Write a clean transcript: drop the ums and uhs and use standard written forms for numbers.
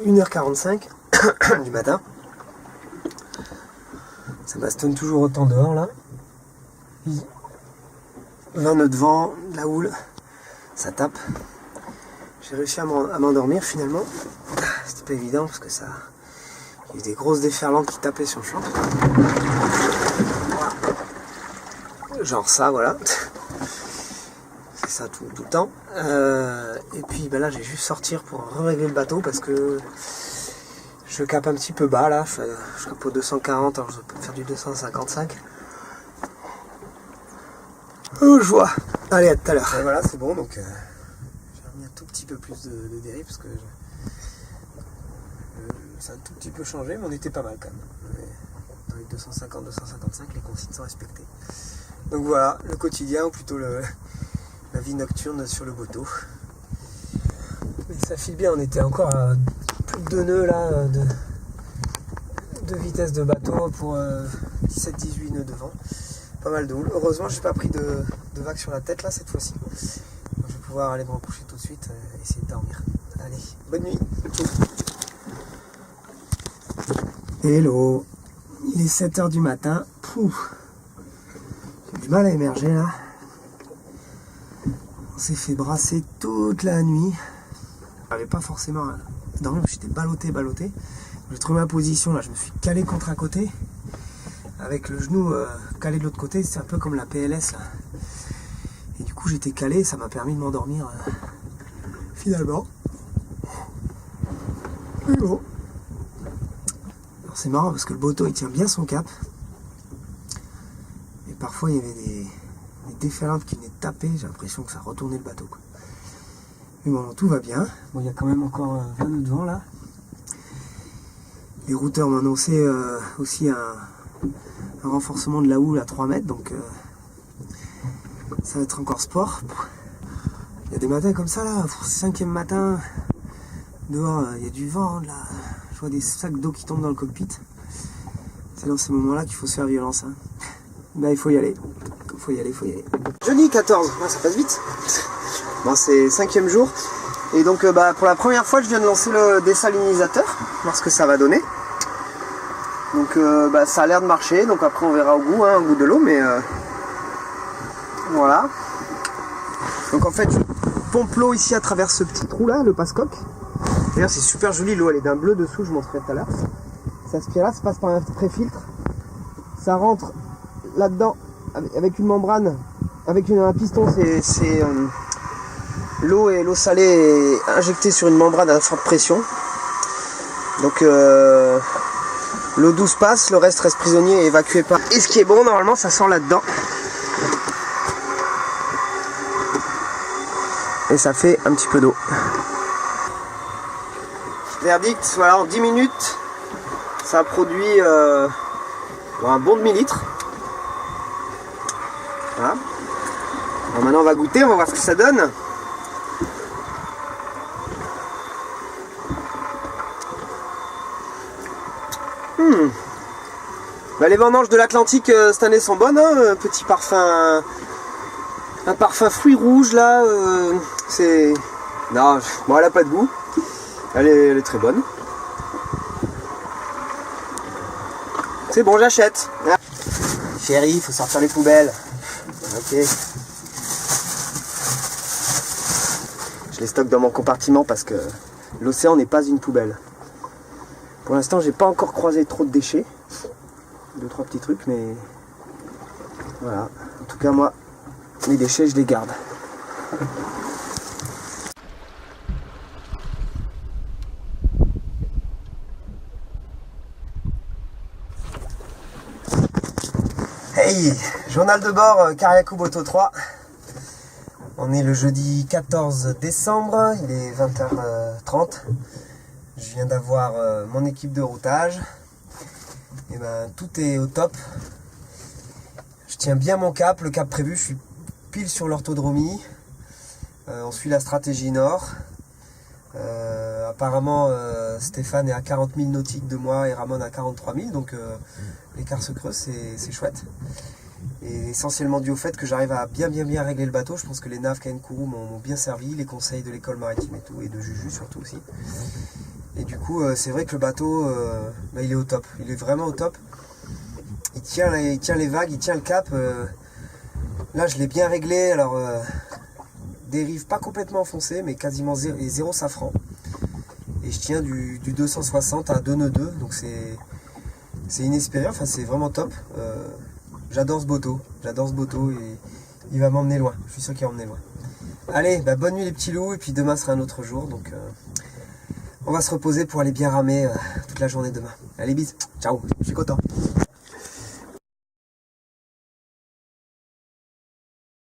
1h45 du matin. Ça bastonne toujours autant dehors là. 20 nœuds de vent, de la houle, ça tape. J'ai réussi à m'endormir finalement. C'était pas évident parce que ça... Il y a eu des grosses déferlantes qui tapaient sur le champ. Voilà. Genre ça, voilà. C'est ça tout le temps. Et puis ben là j'ai juste sortir pour régler le bateau parce que je cape un petit peu bas là. Je cape au 240, alors je peux faire du 255. Oh, je vois. Allez, à tout à l'heure. Voilà, c'est bon, donc j'ai remis un tout petit peu plus de dérive parce que ça a un tout petit peu changé, mais on était pas mal quand même. Dans les 250, 255, les consignes sont respectées. Donc voilà, le quotidien, ou plutôt la vie nocturne sur le bateau. Mais ça file bien, on était encore à plus de 2 nœuds là, de vitesse de bateau pour 17-18 nœuds de vent. Pas mal de houle. Heureusement, j'ai pas pris de vague sur la tête là cette fois-ci. Donc, je vais pouvoir aller me recoucher tout de suite et essayer de dormir. Allez, bonne nuit. Hello. Il est 7h du matin. Pouf. J'ai du mal à émerger là. On s'est fait brasser toute la nuit. J'avais pas forcément à dormir, j'étais ballotté. J'ai trouvé ma position là, je me suis calé contre un côté. Avec le genou calé de l'autre côté, c'est un peu comme la PLS là. Et du coup j'étais calé, ça m'a permis de m'endormir finalement. Et bon. Alors c'est marrant parce que le bateau il tient bien son cap. Et parfois il y avait des déferlantes qui venaient taper, j'ai l'impression que ça retournait le bateau quoi. Mais bon, tout va bien. Bon, il y a quand même encore 20 nœuds de vent là. Les routeurs m'ont annoncé aussi un renforcement de la houle à 3 mètres, donc ça va être encore sport. Il y a des matins comme ça là, 5e matin, dehors il y a du vent, là. Je vois des sacs d'eau qui tombent dans le cockpit. C'est dans ces moments-là qu'il faut se faire violence. Hein. Ben, il faut y aller. Faut y aller. Jeudi 14, ah, ça passe vite. Bon, c'est 5e jour. Et donc pour la première fois je viens de lancer le désalinisateur, voir ce que ça va donner. Donc ça a l'air de marcher, donc après on verra au goût de l'eau, mais voilà. Donc en fait je pompe l'eau ici à travers ce petit trou là, le passe-coque. D'ailleurs c'est super joli, l'eau elle est d'un bleu dessous, je montrerai tout à l'heure. Ça aspire là, ça passe par un pré-filtre. Ça rentre là-dedans avec une membrane, avec un piston, c'est l'eau salée est injectée sur une membrane à forte pression. Donc l'eau douce passe, le reste reste prisonnier et évacué par... Et ce qui est bon, normalement, ça sort là-dedans. Et ça fait un petit peu d'eau. Verdict, voilà, en 10 minutes, ça a produit un bon demi-litre. Voilà. Alors maintenant, on va goûter, on va voir ce que ça donne. Bah, les vendanges de l'Atlantique cette année sont bonnes, hein. Petit parfum, un parfum fruits rouges là, c'est... Non, bon, elle a pas de goût, elle est très bonne. C'est bon, j'achète. Chérie, il faut sortir les poubelles. Ok. Je les stocke dans mon compartiment parce que l'océan n'est pas une poubelle. Pour l'instant, j'ai pas encore croisé trop de déchets. 2-3 petits trucs, mais voilà. En tout cas, moi, les déchets, je les garde. Hey, journal de bord, Kariakou Boto 3. On est le jeudi 14 décembre, il est 20h30. Je viens d'avoir mon équipe de routage. Et ben tout est au top. Je tiens bien mon cap, le cap prévu, je suis pile sur l'orthodromie. On suit la stratégie nord. Apparemment Stéphane est à 40 000 nautiques de moi et Ramon à 43 000, donc l'écart se creuse, c'est chouette. Et essentiellement dû au fait que j'arrive à bien régler le bateau. Je pense que les naves KN Kourou m'ont bien servi, les conseils de l'école maritime et tout, et de Juju surtout aussi. Et du coup, c'est vrai que le bateau, il est au top. Il est vraiment au top. Il tient les vagues, il tient le cap. Là, je l'ai bien réglé. Alors, dérive pas complètement enfoncée, mais quasiment zéro safran. Et je tiens du 260 à 2 nœuds 2. Donc c'est inespéré. Enfin, c'est vraiment top. J'adore ce bateau. Et il va m'emmener loin. Je suis sûr qu'il va m'emmener loin. Allez, bonne nuit les petits loups. Et puis demain sera un autre jour. Donc, on va se reposer pour aller bien ramer toute la journée demain. Allez, bis. Ciao. Je suis content.